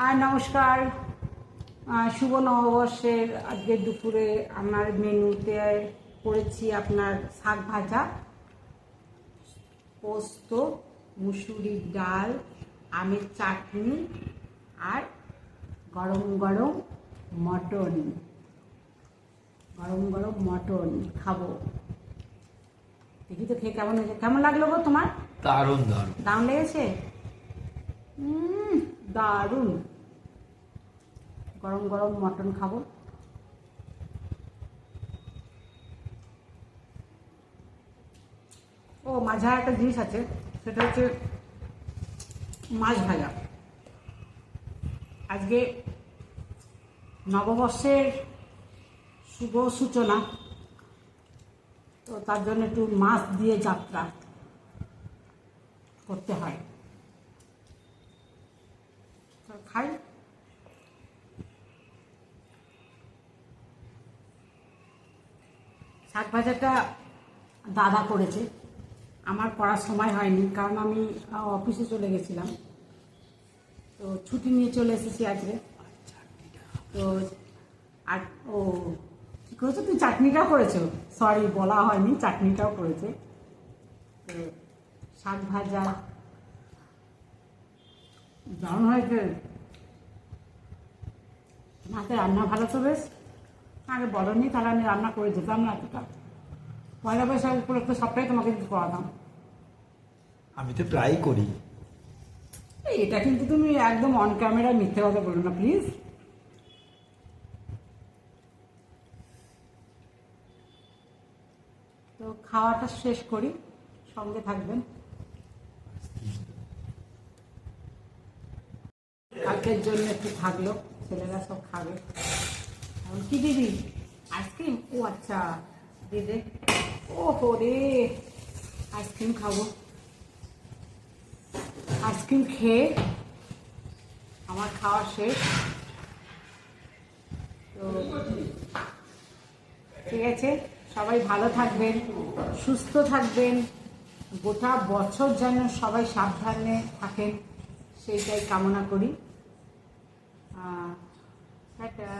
আর নমস্কার। শুভ নববর্ষের আজকে দুপুরে আমার মেনুতে করেছি আপনার শাক ভাজা, পোস্ত, মুসুরির ডাল, আমের চাটনি আর গরম গরম মটন। গরম গরম মটন খাবো। দেখি তো খেয়ে কেমন হয়েছে। কেমন লাগলো গো তোমার? দারুণ দারুণ দারুণ লেগেছে। দারুণ। গরম গরম মটন খাবো। ও মাঝে একটা জিনিস আছে, সেটা হচ্ছে মাছ ভাজা। আজকে নববর্ষের শুভ সূচনা, তো তার জন্য একটু মাছ দিয়ে যাত্রা করতে হয়। তো খাই। শাক ভাজাটা দাদা করেছে, আমার করার সময় হয়নি, কারণ আমি অফিসে চলে গেছিলাম, তো ছুটি নিয়ে চলে এসেছি আজকে। তো আর ও কী করেছো তুই? চাটনিটাও করেছো? সরি, বলা হয়নি, চাটনিটাও করেছে। তো শাক ভাজা দারুণ হয়েছে। হাতে রান্না ভালো তো বেশ। আগে বলনি, তাহলে আমি রান্না করে যেতাম না এতটা। পয়লা বৈশাখ উপলক্ষে সবটাই তোমাকে কিছু করাতাম। আমি তো প্রায় করি। এটা কিন্তু তুমি একদম অন ক্যামেরা মিথ্যে কথা বলো না প্লিজ। তো খাওয়াটা শেষ করি, সঙ্গে থাকবেন। কালকের জন্য একটু থাকলো, ছেলেরা সব খাবে। এখন কি দিদি? আইসক্রিম? ও আচ্ছা, দিদি। ও রে, আইসক্রিম খাবো। আইসক্রিম খেয়ে আমার খাওয়া শেষ। তো ঠিক আছে, সবাই ভালো থাকবেন, সুস্থ থাকবেন, গোটা বছর যেন সবাই সাবধানে থাকেন, সেইটাই কামনা করি। টাটা।